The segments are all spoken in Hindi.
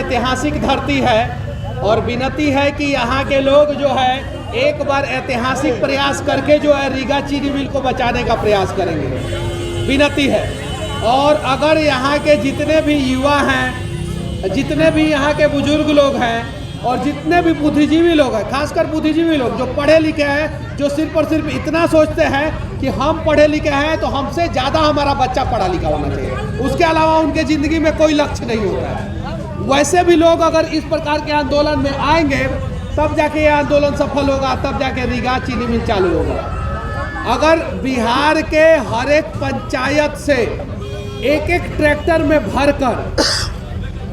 ऐतिहासिक धरती है और विनती है कि यहाँ के लोग जो है एक बार ऐतिहासिक प्रयास करके जो है रीगा चीनी मिल को बचाने का प्रयास करेंगे, विनती है। और अगर यहाँ के जितने भी युवा हैं, जितने भी यहाँ के बुजुर्ग लोग हैं और जितने भी बुद्धिजीवी लोग हैं, खासकर बुद्धिजीवी लोग जो पढ़े लिखे हैं, जो सिर्फ और सिर्फ इतना सोचते हैं कि हम पढ़े लिखे हैं तो हमसे ज़्यादा हमारा बच्चा पढ़ा लिखा होना चाहिए, उसके अलावा उनके ज़िंदगी में कोई लक्ष्य नहीं होता है, वैसे भी लोग अगर इस प्रकार के आंदोलन में आएंगे तब जाके ये आंदोलन सफल होगा, तब जाके रीगा चीनी मिल चालू होगा। अगर बिहार के हर एक पंचायत से एक एक ट्रैक्टर में भरकर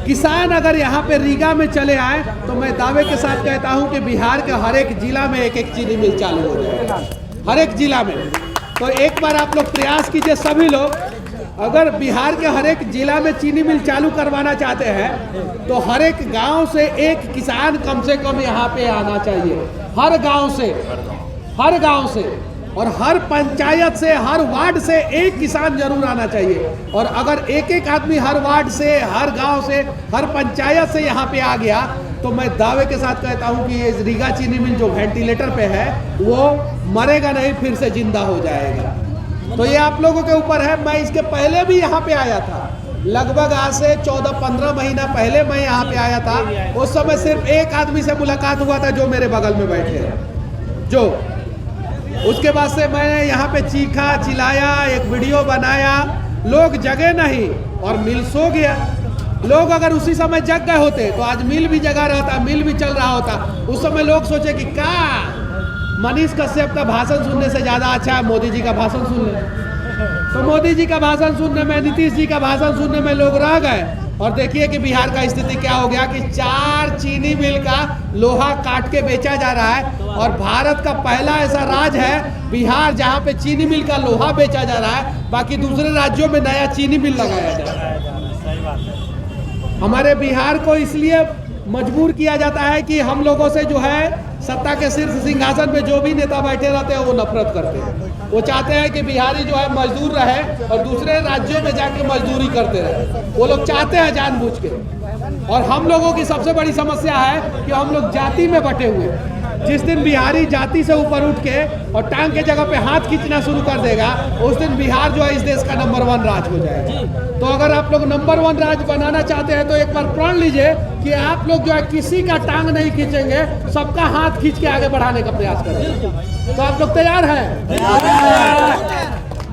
किसान अगर यहाँ पे रीगा में चले आए तो मैं दावे के साथ कहता हूँ कि बिहार के हर एक जिला में एक एक चीनी मिल चालू हो जाएगा, हर एक जिला में। तो एक बार आप लोग प्रयास कीजिए, सभी लोग, अगर बिहार के हर एक जिला में चीनी मिल चालू करवाना चाहते हैं तो हर एक गांव से एक किसान कम से कम यहाँ पे आना चाहिए, हर गांव से और हर पंचायत से, हर वार्ड से एक किसान जरूर आना चाहिए। और अगर एक एक आदमी हर वार्ड से, हर गांव से, हर पंचायत से यहाँ पे आ गया तो मैं दावे के साथ कहता हूँ कि ये रीगा चीनी मिल जो वेंटिलेटर पे है वो मरेगा नहीं, फिर से जिंदा हो जाएगा। तो ये आप लोगों के ऊपर है। मैं इसके पहले भी यहाँ पे आया था, लगभग आज से 14-15 महीना पहले मैं यहाँ पे आया था। उस समय सिर्फ एक आदमी से मुलाकात हुआ था जो मेरे बगल में बैठे हैं, जो उसके बाद से मैंने यहाँ पे चीखा चिल्लाया, एक वीडियो बनाया, लोग जगे नहीं और मिल सो गया। लोग अगर उसी समय जग गए होते तो आज मिल भी जगा रहता, मिल भी चल रहा होता। उस समय लोग सोचे कि क्या मनीष कश्यप का भाषण सुनने से ज़्यादा अच्छा है मोदी जी का भाषण सुन ले। तो मोदी जी का भाषण सुनने में, नीतीश जी का भाषण सुनने में लोग रह गए। और देखिए कि बिहार का स्थिति क्या हो गया कि 4 चीनी मिल का लोहा काट के बेचा जा रहा है। और भारत का पहला ऐसा राज्य है बिहार जहां पे चीनी मिल का लोहा बेचा जा रहा है, बाकी दूसरे राज्यों में नया चीनी मिल लगाया जा रहा है। हमारे बिहार को इसलिए मजबूर किया जाता है कि हम लोगों से जो है सत्ता के शीर्ष सिंहासन पे जो भी नेता बैठे रहते हैं वो नफरत करते हैं। वो चाहते हैं कि बिहारी जो है मजदूर रहे और दूसरे राज्यों में जाके मजदूरी करते रहे, वो लोग चाहते हैं जानबूझ के। और हम लोगों की सबसे बड़ी समस्या है कि हम लोग जाति में बटे हुए हैं। जिस दिन बिहारी जाति से ऊपर उठ के और टांग के जगह पे हाथ खींचना शुरू कर देगा, उस दिन बिहार जो है इस देश का नंबर 1 राज्य हो जाएगा। तो अगर आप लोग नंबर 1 राज्य बनाना चाहते हैं तो एक बार प्रण लीजिए कि आप लोग जो है किसी का टांग नहीं खींचेंगे, सबका हाथ खींच के आगे बढ़ाने का प्रयास करेंगे। तो आप लोग तैयार हैं?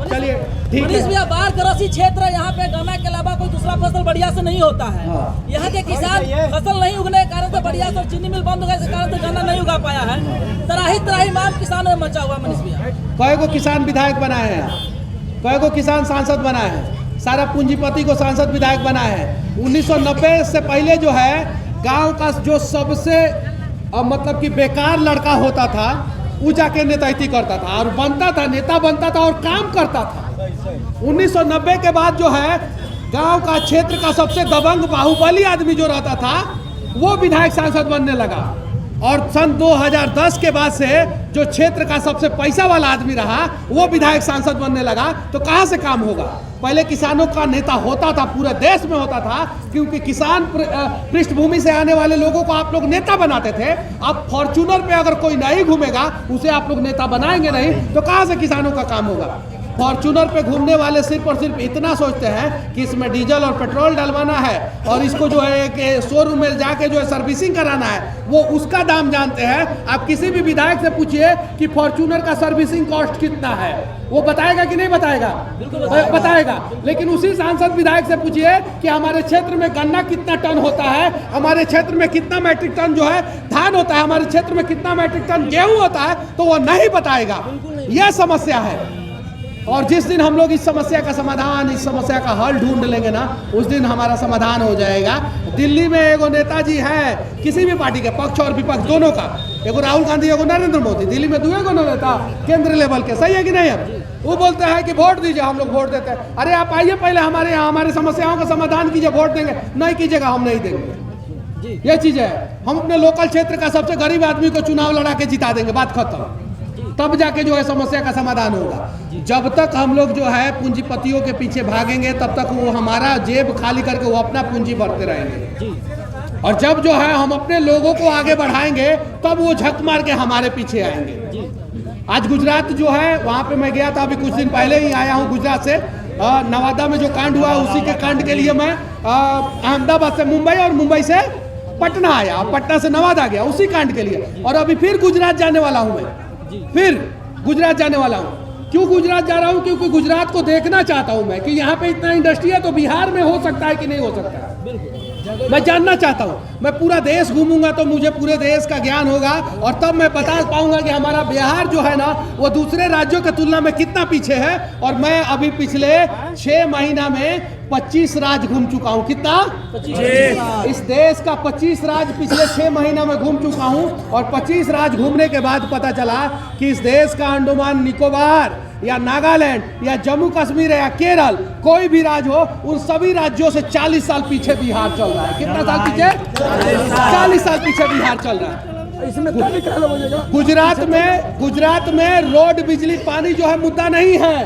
चलिए ठीक है। भैया बाढ़ग्रस्त क्षेत्र है, यहाँ पे गन्ना के अलावा कोई दूसरा फसल बढ़िया से नहीं होता है। यहाँ के किसान फसल नहीं उगने के कारण से बढ़िया से चीनी मिल बंद हो गए, इस कारण से गन्ना नहीं उगा पाया है। तराही माम किसानों में मचा हुआ। मनीष भैया कई को किसान विधायक बनाए हैं, कई को किसान सांसद बनाए हैं, सारा पूंजीपति को सांसद विधायक बनाए हैं। 1990 से पहले जो है गांव का जो सबसे मतलब कि बेकार लड़का होता था वो जाके नेतृत्व करता था और बनता था, नेता बनता था और काम करता था। 1990 के बाद जो है गांव का क्षेत्र का सबसे दबंग बाहुबली आदमी जो रहता था वो विधायक सांसद बनने लगा। और सन 2010 के बाद से जो क्षेत्र का सबसे पैसा वाला आदमी रहा वो विधायक सांसद बनने लगा। तो कहाँ से काम होगा? पहले किसानों का नेता होता था, पूरे देश में होता था, क्योंकि किसान पृष्ठभूमि से आने वाले लोगों को आप लोग नेता बनाते थे। अब फॉर्च्यूनर पे अगर कोई नहीं घूमेगा उसे आप लोग नेता बनाएंगे नहीं, तो कहाँ से किसानों का काम होगा? फॉर्च्यूनर पे घूमने वाले सिर्फ और सिर्फ इतना सोचते हैं कि इसमें डीजल और पेट्रोल डलवाना है और इसको जो है एक शोरूम में जाके जो है सर्विसिंग कराना है, वो उसका दाम जानते हैं। आप किसी भी विधायक से पूछिए कि फॉर्च्यूनर का सर्विसिंग कॉस्ट कितना है, वो बताएगा कि नहीं बताएगा? बताएगा। लेकिन उसी सांसद विधायक से पूछिए कि हमारे क्षेत्र में गन्ना कितना टन होता है, हमारे क्षेत्र में कितना मैट्रिक टन जो है धान होता है, हमारे क्षेत्र में कितना मैट्रिक टन गेहूं होता है, तो वो नहीं बताएगा। यह समस्या है। और जिस दिन हम लोग इस समस्या का समाधान, इस समस्या का हल ढूंढ लेंगे ना, उस दिन हमारा समाधान हो जाएगा। दिल्ली में एगो नेताजी है किसी भी पार्टी के, पक्ष और विपक्ष दोनों का, एगो राहुल गांधी एगो नरेंद्र मोदी, दिल्ली में 2 नेता केंद्र लेवल के, सही है कि नहीं है? वो बोलते हैं कि वोट दीजिए, हम लोग वोट देते हैं। अरे आप आइए पहले हमारे यहाँ, हमारी समस्याओं का समाधान कीजिए, वोट देंगे। नहीं कीजिएगा, हम नहीं देंगे। ये चीज है। हम अपने लोकल क्षेत्र का सबसे गरीब आदमी को चुनाव लड़ा के जिता देंगे, बात खत्म। तब जाके जो है समस्या का समाधान होगा। जब तक हम लोग जो है पूंजीपतियों के पीछे भागेंगे तब तक वो हमारा जेब खाली करके वो अपना पूंजी भरते रहेंगे। और जब जो है हम अपने लोगों को आगे बढ़ाएंगे तब वो झक मार के हमारे पीछे आएंगे। आज गुजरात जो है वहाँ पे मैं गया था, अभी कुछ दिन पहले ही आया हूँ गुजरात से। नवादा में जो कांड हुआ उसी के कांड के लिए मैं अहमदाबाद से मुंबई और मुंबई से पटना आया, पटना से नवादा गया उसी कांड के लिए। और अभी फिर गुजरात जाने वाला हूँ मैं, फिर गुजरात जाने वाला हूँ। क्यों गुजरात जा रहा हूँ? क्योंकि गुजरात को देखना चाहता हूँ मैं कि यहाँ पे इतना इंडस्ट्री है तो बिहार में हो सकता है कि नहीं हो सकता है, मैं जानना चाहता हूँ। मैं पूरा देश घूमूंगा तो मुझे पूरे देश का ज्ञान होगा और तब मैं बता पाऊंगा कि हमारा बिहार जो है ना वो दूसरे राज्यों की तुलना में कितना पीछे है। और मैं अभी पिछले 6 महीना में 25 राज्य घूम चुका हूँ। कितना? 25। इस देश का 25 राज्य पिछले 6 महीना में घूम चुका हूँ। और 25 राज्य घूमने के बाद पता चला कि इस देश का अंडमान निकोबार या नागालैंड या जम्मू कश्मीर या केरल कोई भी राज्य हो, उन सभी राज्यों से 40 साल पीछे बिहार चल रहा है। कितना साल पीछे? 40 साल पीछे बिहार चल रहा है। इसमें गुजरात में रोड बिजली पानी जो है मुद्दा नहीं है।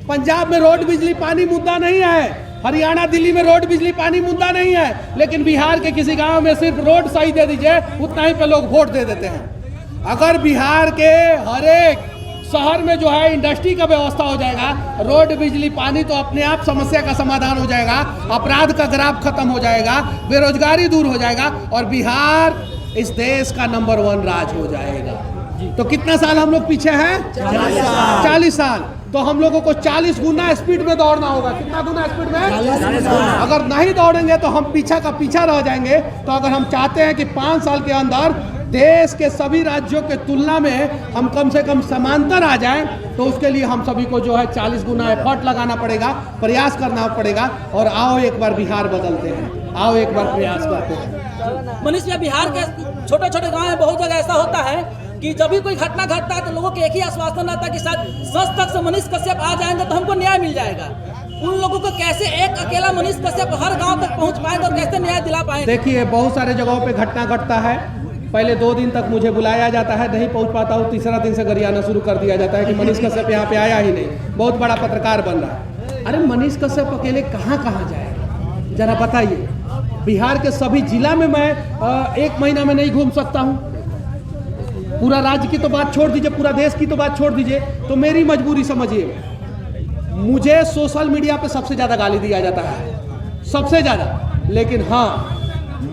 पंजाब में रोड बिजली पानी मुद्दा नहीं है। हरियाणा दिल्ली में रोड बिजली पानी मुद्दा नहीं है। लेकिन बिहार के किसी गांव में सिर्फ रोड सही दे दीजिए, उतना ही पे लोग वोट दे देते हैं। अगर बिहार के हर एक शहर में जो है इंडस्ट्री का व्यवस्था हो जाएगा, रोड बिजली पानी, तो अपने आप समस्या का समाधान हो जाएगा, अपराध का ग्राफ खत्म हो जाएगा, बेरोजगारी दूर हो जाएगा और बिहार इस देश का नंबर 1 राज्य हो जाएगा। तो कितना साल हम लोग पीछे हैं? 40 साल। तो हम लोगों को 40 गुना स्पीड में दौड़ना होगा। कितना गुना स्पीड में? अगर नहीं दौड़ेंगे तो हम पीछा का पीछा रह जाएंगे। तो अगर हम चाहते हैं कि 5 साल के अंदर देश के सभी राज्यों के तुलना में हम कम से कम समांतर आ जाएं, तो उसके लिए हम सभी को जो है 40 गुना एफर्ट लगाना पड़ेगा, प्रयास करना पड़ेगा। और आओ एक बार बिहार बदलते हैं, आओ एक बार प्रयास करते हैं। मनीष भैया, बिहार के छोटे छोटे गाँव में बहुत जगह ऐसा होता है कि जब भी कोई घटना घटता है तो लोगों के एक ही आश्वासन आता है कि शायद सच तक से मनीष कश्यप आ जाएंगे तो हमको न्याय मिल जाएगा। उन लोगों को कैसे एक अकेला मनीष कश्यप हर गांव तक पहुंच पाएंगे और कैसे न्याय दिला पाएंगे? देखिए, बहुत सारे जगहों पे घटना घटता है। पहले 2 दिन तक मुझे बुलाया जाता है, नहीं पहुंच पाता हूँ। तीसरा दिन से गरियाना शुरू कर दिया जाता है कि मनीष कश्यप यहाँ पे आया ही नहीं, बहुत बड़ा पत्रकार बन रहा है। अरे मनीष कश्यप अकेले कहाँ जाएगा, जरा बताइए। बिहार के सभी जिला में मैं 1 महीना में नहीं घूम सकता हूँ। पूरा राज्य की तो बात छोड़ दीजिए, पूरा देश की तो बात छोड़ दीजिए। तो मेरी मजबूरी समझिए, मुझे सोशल मीडिया पे सबसे ज़्यादा गाली दिया जाता है, सबसे ज़्यादा। लेकिन हाँ,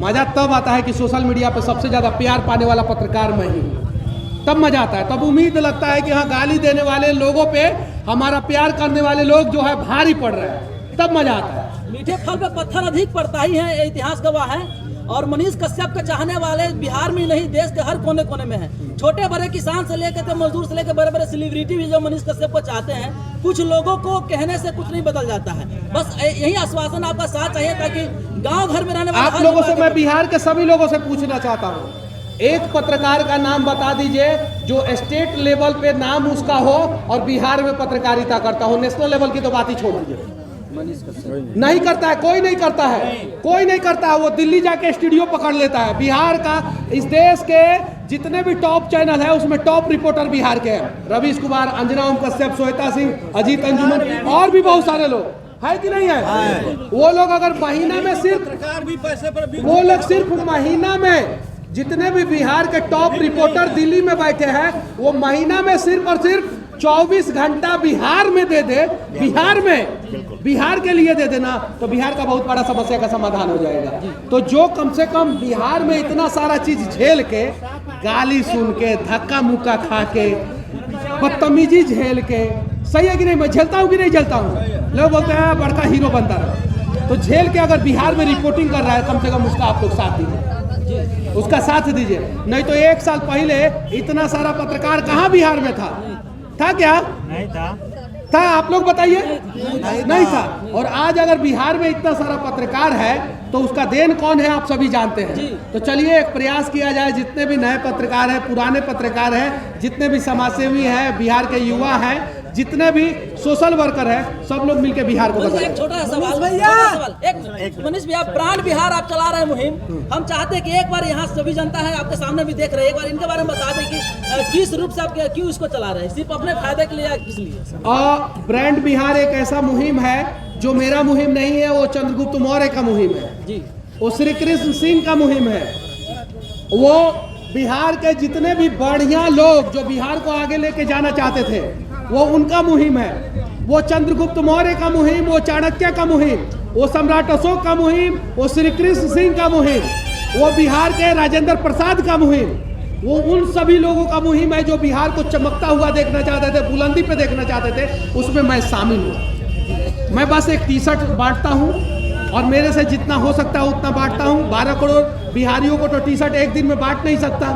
मज़ा तब आता है कि सोशल मीडिया पे सबसे ज़्यादा प्यार पाने वाला पत्रकार मैं ही हूँ। तब मज़ा आता है, तब उम्मीद लगता है कि हाँ, गाली देने वाले लोगों पे हमारा प्यार करने वाले लोग जो है भारी पड़ रहे हैं, तब मज़ा आता है। मीठे फल पे पत्थर अधिक पड़ता ही है, ये इतिहास गवाह है। और मनीष कश्यप के चाहने वाले बिहार में नहीं, देश के हर कोने कोने में है। छोटे बड़े किसान से लेकर मजदूर से लेकर बड़े बड़े सेलिब्रिटी भी जो मनीष कश्यप को चाहते हैं। कुछ लोगों को कहने से कुछ नहीं बदल जाता है, बस यही आश्वासन आपका साथ चाहिए ताकि गांव घर में रहने वाले आप लोगों से मैं बिहार के सभी लोगों से पूछना चाहता हूँ, एक पत्रकार का नाम बता दीजिए जो स्टेट लेवल पे नाम उसका हो और बिहार में पत्रकारिता करता हो। नेशनल लेवल की तो बात ही छोड़ दीजिए, नहीं करता है, कोई नहीं करता है, कोई नहीं करता है। वो दिल्ली जाके स्टूडियो पकड़ लेता है। बिहार का, इस देश के जितने भी टॉप चैनल है उसमें टॉप रिपोर्टर बिहार के हैं। रवीश कुमार, अंजना ओम कश्यप, श्वेता सिंह, अजीत अंजुमन और भी बहुत सारे लोग है कि नहीं है। वो लोग अगर महीना में सिर्फ वो लोग सिर्फ महीना में जितने भी बिहार के टॉप रिपोर्टर दिल्ली में बैठे हैं, वो महीना में सिर्फ और सिर्फ 24 घंटा बिहार में दे दे, बिहार में, बिहार के लिए दे देना, तो बिहार का बहुत बड़ा समस्या का समाधान हो जाएगा। तो जो कम से कम बिहार में इतना सारा चीज झेल के, गाली सुन के, धक्का मुक्का खा के, बदतमीजी झेल के, सही है कि नहीं? मैं झेलता हूँ कि नहीं झेलता हूँ? लोग बोलते हैं बड़का हीरो बनता रहा, तो झेल के अगर बिहार में रिपोर्टिंग कर रहा है, कम से कम उसका आप लोग साथ दीजिए, उसका साथ दीजिए। नहीं तो 1 साल पहले इतना सारा पत्रकार कहाँ बिहार में था क्या? नहीं था आप लोग बताइए, नहीं था। और आज अगर बिहार में इतना सारा पत्रकार है तो उसका देन कौन है, आप सभी जानते हैं। तो चलिए एक प्रयास किया जाए, जितने भी नए पत्रकार हैं, पुराने पत्रकार हैं, जितने भी समाजसेवी हैं, बिहार के युवा हैं, जितने भी सोशल वर्कर हैं, सब लोग मिलकर बिहार को बचाएं। एक छोटा सवाल, एक मनीष भैया, ब्रांड बिहार आप चला रहे हैं मुहिम, हम चाहते हैं कि एक बार यहाँ सभी जनता है आपके सामने भी देख रहे हैं, एक बार इनके बारे में बता दें कि किस रूप से आप क्यों इसको चला रहे हैं, सिर्फ अपने फायदे के लिए या किस लिए? ब्रांड बिहार एक ऐसा मुहिम है जो मेरा मुहिम नहीं है, वो चंद्रगुप्त मौर्य का मुहिम है जी। वो श्री कृष्ण सिंह का मुहिम है। वो बिहार के जितने भी बढ़िया लोग जो बिहार को आगे लेके जाना चाहते थे, वो उनका मुहिम है। वो चंद्रगुप्त मौर्य का मुहिम, वो चाणक्य का मुहिम, वो सम्राट अशोक का मुहिम, वो श्री कृष्ण सिंह का मुहिम, वो बिहार के राजेंद्र प्रसाद का मुहिम, वो उन सभी लोगों का मुहिम है जो बिहार को चमकता हुआ देखना चाहते थे, बुलंदी पे देखना चाहते थे। उसमें मैं शामिल हूँ। मैं बस एक टी शर्ट बांटता हूँ और मेरे से जितना हो सकता है उतना बांटता हूँ। 12 करोड़ बिहारियों को तो टी शर्ट एक दिन में बांट नहीं सकता।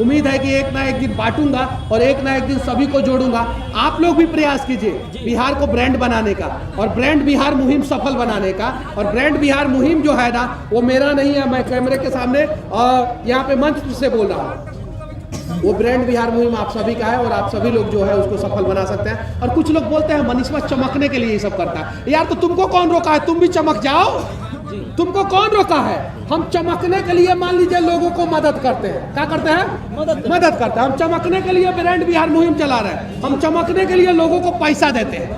उम्मीद है कि एक ना एक दिन बांटूंगा और एक ना एक दिन सभी को जोड़ूंगा। आप लोग भी प्रयास कीजिए बिहार को ब्रांड बनाने का और ब्रांड बिहार मुहिम सफल बनाने का। और ब्रांड बिहार मुहिम जो है ना, वो मेरा नहीं है, मैं कैमरे के सामने और यहाँ पे मंच से बोल रहा हूँ। वो ब्रांड बिहार मुहिम आप सभी का है और आप सभी लोग जो है उसको सफल बना सकते हैं। और कुछ लोग बोलते हैं मनीष बस चमकने के लिए ये सब करता है। यार तो तुमको कौन रोका है? तुम भी चमक जाओ। तुमको कौन रोका है? हम चमकने के लिए मान लीजिए लोगों को मदद करते हैं। क्या करते हैं? मदद करते हैं। हम चमकने के लिए ब्रांड बिहार मुहिम चला रहे हैं। हम चमकने के लिए लोगों को पैसा देते हैं,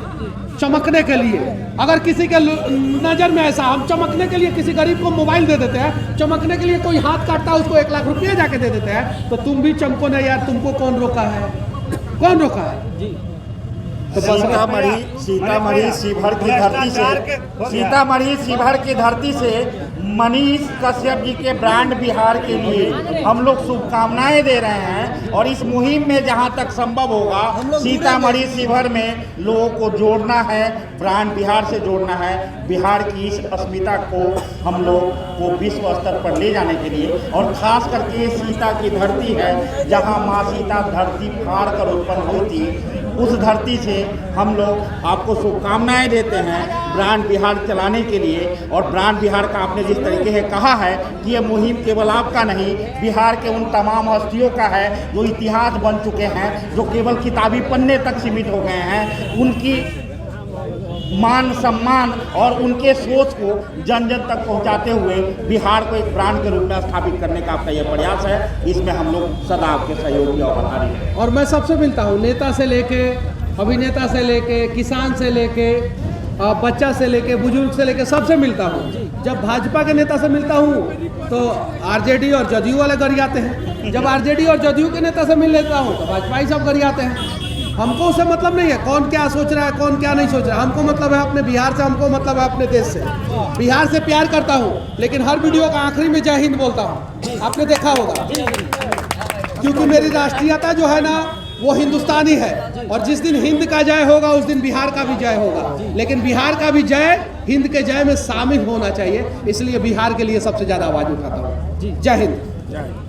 चमकने के लिए। अगर किसी के नज़र में ऐसा, हम चमकने के लिए किसी गरीब को मोबाइल दे देते हैं, चमकने के लिए कोई हाथ काटता है उसको 1 लाख रुपया जाके दे देते हैं। तो तुम भी चमको ना यार। तुमको कौन रोका है? कौन रोका है? जी। तो सीतामढ़ी शिवहर की धरती से, सीतामढ़ी शिवहर की धरती से मनीष कश्यप जी के ब्रांड बिहार के लिए हम लोग शुभकामनाएं दे रहे हैं। और इस मुहिम में जहां तक संभव होगा सीतामढ़ी शिवहर में लोगों को जोड़ना है, ब्रांड बिहार से जोड़ना है। बिहार की इस अस्मिता को हम लोग को विश्व स्तर पर ले जाने के लिए, और खास करके सीता की धरती है जहां माँ सीता धरती फाड़ कर उत्पन्न हुई थी, उस धरती से हम लोग आपको शुभकामनाएं देते हैं ब्रांड बिहार चलाने के लिए। और ब्रांड बिहार का आपने जिस तरीके से कहा है कि ये मुहिम केवल आपका नहीं, बिहार के उन तमाम हस्तियों का है जो इतिहास बन चुके हैं, जो केवल किताबी पन्ने तक सीमित हो गए हैं। उनकी मान सम्मान और उनके सोच को जन जन तक पहुंचाते हुए बिहार को एक ब्रांड के रूप में स्थापित करने का आपका यह प्रयास है। इसमें हम लोग सदा आपके सहयोगी और आभारी हैं। और मैं सबसे मिलता हूँ, नेता से लेके, अभिनेता से लेके, किसान से लेके, बच्चा से लेके, बुजुर्ग से लेके, सबसे मिलता हूँ। जब भाजपा के नेता से मिलता हूँ तो आरजेडी और जदयू वाले गरियाते हैं। जब आरजेडी और जदयू के नेता से मिल लेता हूँ तो भाजपा ही सब गरियाते हैं। हमको उससे मतलब नहीं है कौन क्या सोच रहा है, कौन क्या नहीं सोच रहा है। हमको मतलब है अपने बिहार से, हमको मतलब है अपने देश से। बिहार से प्यार करता हूँ, लेकिन हर वीडियो का आखिरी में जय हिंद बोलता हूँ। आपने देखा होगा, क्योंकि मेरी राष्ट्रीयता जो है ना वो हिंदुस्तानी है। और जिस दिन हिंद का जय होगा उस दिन बिहार का भी जय होगा। लेकिन बिहार का भी जय हिंद के जय में शामिल होना चाहिए। इसलिए बिहार के लिए सबसे ज़्यादा आवाज़ उठाता हूँ। जय हिंद।